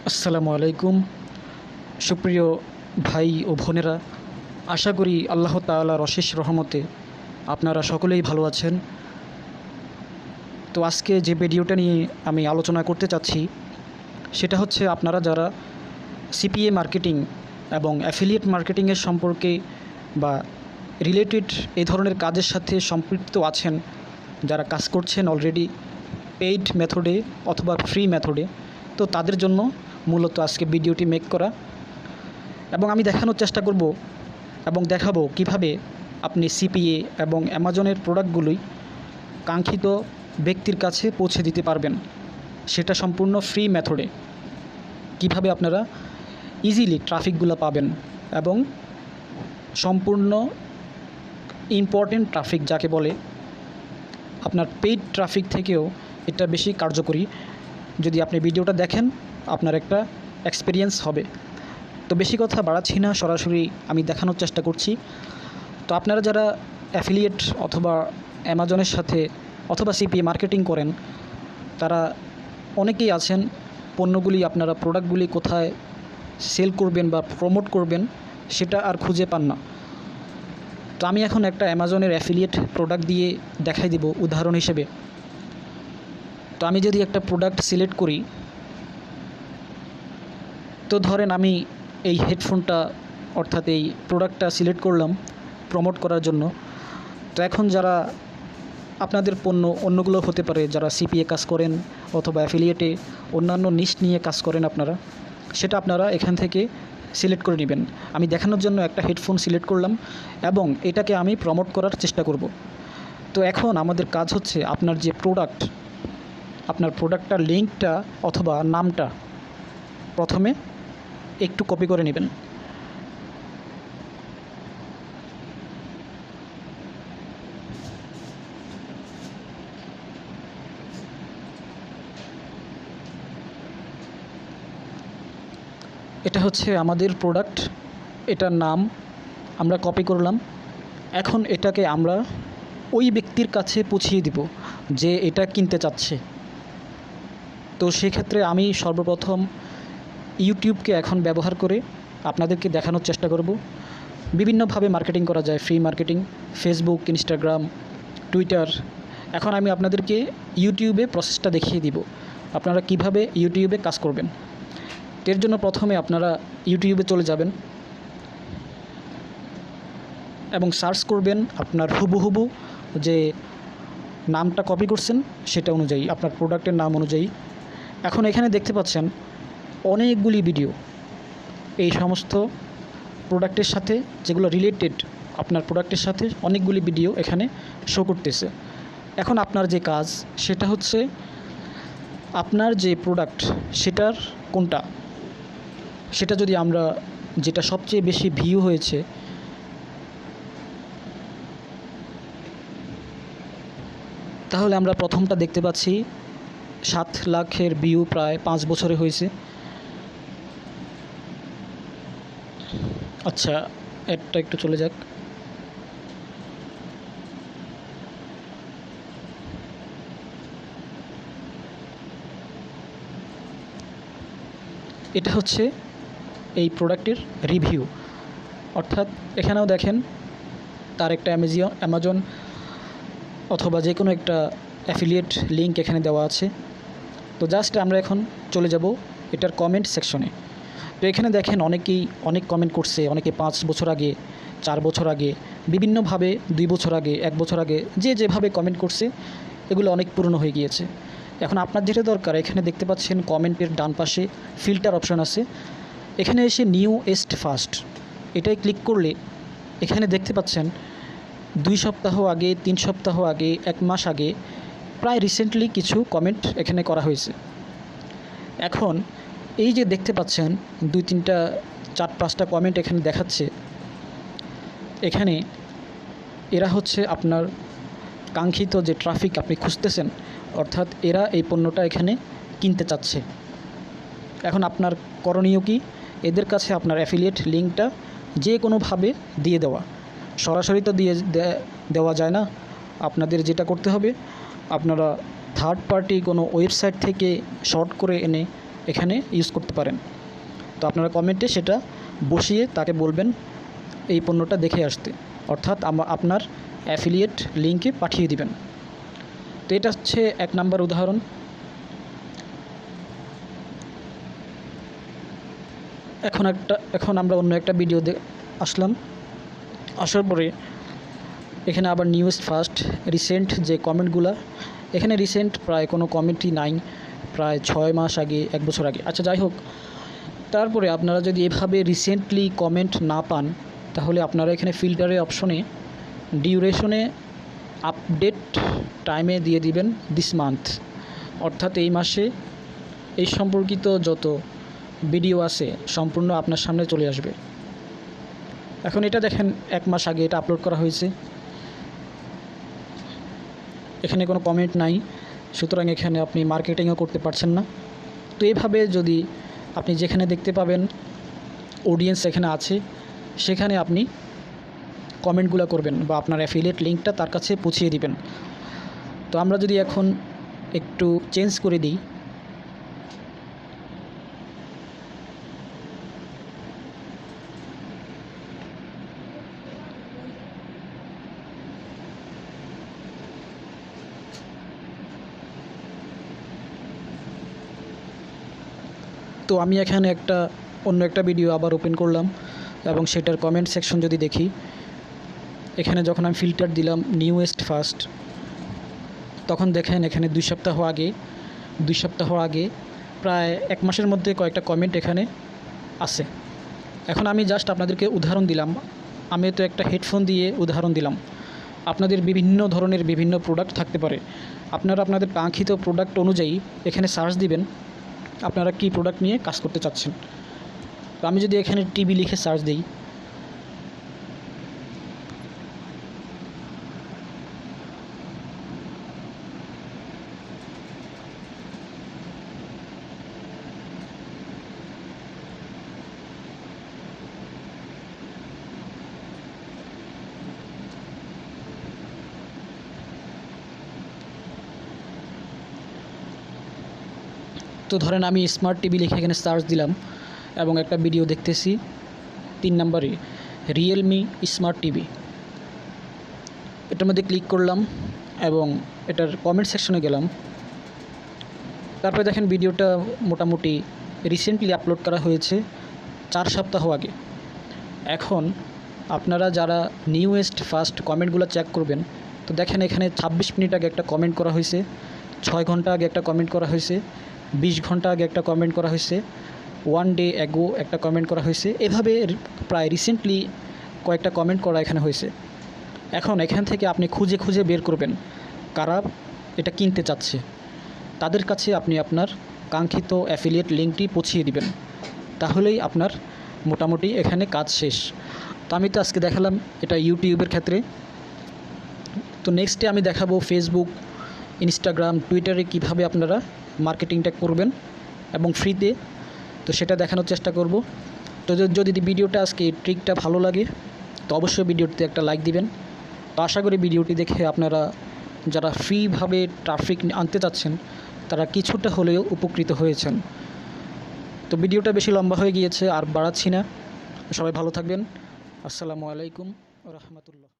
আসসালামু আলাইকুম। সুপ্রিয় ভাই ও বোনেরা, আশা করি আল্লাহ তাআলার অশেষ রহমতে আপনারা সকলেই ভালো আছেন। তো আজকে যে ভিডিওটা নিয়ে আমি আলোচনা করতে চাচ্ছি সেটা হচ্ছে, আপনারা যারা সিপিএ মার্কেটিং এবং অ্যাফিলিয়েট মার্কেটিংয়ের সম্পর্কে বা রিলেটেড এই ধরনের কাজের সাথে সম্পৃক্ত আছেন, যারা কাজ করছেন অলরেডি পেইড মেথডে অথবা ফ্রি মেথডে, তো তাদের জন্য মূলত আজকে ভিডিওটি মেক করা। এবং আমি দেখানোর চেষ্টা করব এবং দেখাবো কিভাবে আপনি সিপিএ এবং অ্যামাজনের প্রোডাক্টগুলোই কাঙ্ক্ষিত ব্যক্তির কাছে পৌঁছে দিতে পারবেন, সেটা সম্পূর্ণ ফ্রি মেথডে। কিভাবে আপনারা ইজিলি ট্রাফিকগুলো পাবেন এবং সম্পূর্ণ ইম্পর্টেন্ট ট্রাফিক যাকে বলে, আপনার পেইড ট্রাফিক থেকেও এটা বেশি কার্যকরী। যদি আপনি ভিডিওটা দেখেন আপনার একটা এক্সপিরিয়েন্স হবে। তো বেশি কথা বাড়াচ্ছি না, সরাসরি আমি দেখানোর চেষ্টা করছি। তো আপনারা যারা অ্যাফিলিয়েট অথবা অ্যামাজনের সাথে অথবা সিপিএ মার্কেটিং করেন, তারা অনেকেই আছেন পণ্যগুলি, আপনারা প্রোডাক্টগুলি কোথায় সেল করবেন বা প্রমোট করবেন সেটা আর খুঁজে পান না। তো আমি এখন একটা অ্যামাজনের অ্যাফিলিয়েট প্রোডাক্ট দিয়ে দেখাই দিব উদাহরণ হিসেবে। তো আমি যদি একটা প্রোডাক্ট সিলেক্ট করি, তো ধরেন আমি এই হেডফোনটা অর্থাৎ এই প্রোডাক্টটা সিলেক্ট করলাম প্রমোট করার জন্য। তো এখন যারা আপনাদের পণ্য অন্যগুলো হতে পারে, যারা সিপিএ কাজ করেন অথবা অ্যাফিলিয়েটে অন্যান্য নিশ নিয়ে কাজ করেন আপনারা, সেটা আপনারা এখান থেকে সিলেক্ট করে নেবেন। আমি দেখানোর জন্য একটা হেডফোন সিলেক্ট করলাম এবং এটাকে আমি প্রমোট করার চেষ্টা করব। তো এখন আমাদের কাজ হচ্ছে, আপনার যে প্রোডাক্ট, আপনার প্রোডাক্টটার লিঙ্কটা অথবা নামটা প্রথমে একটু কপি করে নেবেন। এটা হচ্ছে আমাদের প্রোডাক্ট, এটার নাম আমরা কপি করলাম। এখন এটাকে আমরা ওই ব্যক্তির কাছে পৌঁছিয়ে দিব যে এটা কিনতে চাচ্ছে। তো সেক্ষেত্রে আমি সর্বপ্রথম ইউটিউবকে এখন ব্যবহার করে আপনাদেরকে দেখানোর চেষ্টা করব। বিভিন্নভাবে মার্কেটিং করা যায়, free marketing, Facebook, Instagram, Twitter. এখন আমি আপনাদেরকে ইউটিউবে প্রসেসটা দেখিয়ে দিব আপনারা কিভাবে ইউটিউবে কাজ করবেন। এর জন্য প্রথমে আপনারা ইউটিউবে চলে যাবেন এবং সার্চ করবেন আপনার হুবহু যে নামটা কপি করছেন সেটা অনুযায়ী, আপনার প্রোডাক্টের নাম অনুযায়ী। এখন এখানে দেখতে পাচ্ছেন অনেকগুলি ভিডিও এই সমস্ত প্রোডাক্টের সাথে, যেগুলো রিলেটেড আপনার প্রোডাক্টের সাথে, অনেকগুলি ভিডিও এখানে শো করতেছে। এখন আপনার যে কাজ সেটা হচ্ছে, আপনার যে প্রোডাক্ট সেটার কোনটা, সেটা যদি আমরা, যেটা সবচেয়ে বেশি ভিউ হয়েছে, তাহলে আমরা প্রথমটা দেখতে পাচ্ছি 7 লাখের ভিউ প্রায় 5 বছরে হয়েছে। আচ্ছা, এটা একটু চলে যাক। এটা হচ্ছে এই প্রোডাক্টের রিভিউ, অর্থাৎ এখানেও দেখেন তার একটা অ্যামাজন অথবা যে কোনো একটা অ্যাফিলিয়েট লিঙ্ক এখানে দেওয়া আছে। তো জাস্ট আমরা এখন চলে যাব এটার কমেন্ট সেকশনে। তো এখানে দেখেন অনেকেই অনেক কমেন্ট করছে, অনেকে 5 বছর আগে, 4 বছর আগে, বিভিন্নভাবে 2 বছর আগে, 1 বছর আগে, যে যেভাবে কমেন্ট করছে এগুলো অনেক পুরনো হয়ে গিয়েছে। এখন আপনার যেটা দরকার, এখানে দেখতে পাচ্ছেন কমেন্টের ডান পাশে ফিল্টার অপশান আছে, এখানে এসে নিউয়েস্ট ফার্স্ট এটাই ক্লিক করলে এখানে দেখতে পাচ্ছেন 2 সপ্তাহ আগে, 3 সপ্তাহ আগে, 1 মাস আগে প্রায় রিসেন্টলি কিছু কমেন্ট এখানে করা হয়েছে। এখন এই যে দেখতে পাচ্ছেন 2, 3টা, 4, 5টা কমেন্ট এখানে দেখাচ্ছে, এখানে এরা হচ্ছে আপনার কাঙ্ক্ষিত যে ট্রাফিক আপনি খুঁজতেছেন, অর্থাৎ এরা এই পণ্যটা এখানে কিনতে চাচ্ছে। এখন আপনার করণীয় কি? এদের কাছে আপনার অ্যাফিলিয়েট লিঙ্কটা যে কোনোভাবে দিয়ে দেওয়া। সরাসরি তো দেওয়া যায় না। আপনাদের যেটা করতে হবে, আপনারা থার্ড পার্টি কোনো ওয়েবসাইট থেকে শর্ট করে এনে এখানে ইউজ করতে পারেন। তো আপনারা কমেন্টে সেটা বসিয়ে তাকে বলবেন এই পণ্যটা দেখে আসতে, অর্থাৎ আপনার অ্যাফিলিয়েট লিঙ্কে পাঠিয়ে দিবেন। তো এটা হচ্ছে 1 নাম্বার উদাহরণ। এখন আমরা অন্য একটা ভিডিও আসলাম। আসার পরে এখানে আবার নিউজ ফার্স্ট রিসেন্ট যে কমেন্টগুলো, এখানে রিসেন্ট প্রায় কোনো কমেন্টই নাই, প্রায় 6 মাস আগে, 1 বছর আগে। আচ্ছা, যাই হোক, তারপরে আপনারা যদি এভাবে রিসেন্টলি কমেন্ট না পান, তাহলে আপনারা এখানে ফিল্টারের অপশনে ডিউরেশনে আপডেট টাইমে দিয়ে দিবেন দিস মান্থ, অর্থাৎ এই মাসে এই সম্পর্কিত যত ভিডিও আছে সম্পূর্ণ আপনার সামনে চলে আসবে। এখন এটা দেখেন 1 মাস আগে এটা আপলোড করা হয়েছে, এখানে কোনো কমেন্ট নাই, সুতরাং এখানে আপনি মার্কেটিংও করতে পারছেন না। তো এইভাবে যদি আপনি যেখানে দেখতে পাবেন অডিয়েন্স এখানে আছে, সেখানে আপনি কমেন্টগুলো করবেন বা আপনার অ্যাফিলিয়েট লিঙ্কটা তার কাছে পৌঁছিয়ে দিবেন। তো আমরা যদি এখন একটু চেঞ্জ করে দিই, তো আমি এখানে অন্য একটা ভিডিও আবার ওপেন করলাম এবং সেটার কমেন্ট সেকশন যদি দেখি, এখানে যখন আমি ফিল্টার দিলাম নিউয়েস্ট ফার্স্ট, তখন দেখেন এখানে 2 সপ্তাহ আগে প্রায় 1 মাসের মধ্যে কয়েকটা কমেন্ট এখানে আছে। এখন আমি জাস্ট আপনাদেরকে উদাহরণ দিলাম, আমি তো একটা হেডফোন দিয়ে উদাহরণ দিলাম। আপনাদের বিভিন্ন ধরনের বিভিন্ন প্রোডাক্ট থাকতে পারে, আপনারা আপনাদের কাঙ্ক্ষিত প্রোডাক্ট অনুযায়ী এখানে সার্চ দিবেন আপনারা কি প্রোডাক্ট নিয়ে কাজ করতে চাচ্ছেন। তো আমি যদি এখানে টিভি লিখে সার্চ দিই, তো ধরেন আমি স্মার্ট টিভি লিখে এখানে সার্চ দিলাম এবং একটা ভিডিও দেখতেছি 3 নম্বরে রিয়েলমি স্মার্ট টিভি, এটার মধ্যে ক্লিক করলাম এবং এটার কমেন্ট সেকশনে গেলাম। তারপরে দেখেন ভিডিওটা মোটামুটি রিসেন্টলি আপলোড করা হয়েছে 4 সপ্তাহ আগে। এখন আপনারা যারা নিউয়েস্ট ফার্স্ট কমেন্টগুলো চেক করবেন, তো দেখেন এখানে 26 মিনিট আগে একটা কমেন্ট করা হয়েছে, 6 ঘন্টা আগে একটা কমেন্ট করা হয়েছে, 20 ঘন্টা আগে একটা কমেন্ট করা হয়েছে, 1 ডে অ্যাগো একটা কমেন্ট করা হয়েছে। এভাবে প্রায় রিসেন্টলি কয়েকটা কমেন্ট করা এখানে হয়েছে। এখন এখান থেকে আপনি খুঁজে খুঁজে বের করবেন কারা এটা কিনতে চাচ্ছে, তাদের কাছে আপনি আপনার কাঙ্ক্ষিত অ্যাফিলিয়েট লিঙ্কটি পৌঁছিয়ে দিবেন, তাহলেই আপনার মোটামুটি এখানে কাজ শেষ। তো আমি তো আজকে দেখালাম এটা ইউটিউবের ক্ষেত্রে, তো নেক্সটে আমি দেখাবো ফেসবুক, ইনস্টাগ্রাম, টুইটারে কিভাবে আপনারা মার্কেটিংটা করবেন এবং ফ্রিতে, তো সেটা দেখানোর চেষ্টা করব। তো যদি ভিডিওটা আজকে ট্রিকটা ভালো লাগে, তো অবশ্যই ভিডিওটিতে একটা লাইক দিবেন। তো আশা করি ভিডিওটি দেখে আপনারা যারা ফ্রিভাবে ট্রাফিক আনতে চাচ্ছেন, তারা কিছুটা হলেও উপকৃত হয়েছেন। তো ভিডিওটা বেশি লম্বা হয়ে গিয়েছে, আর বাড়াচ্ছি না। সবাই ভালো থাকবেন। আসসালামু আলাইকুম ওয়া রাহমাতুল্লাহ।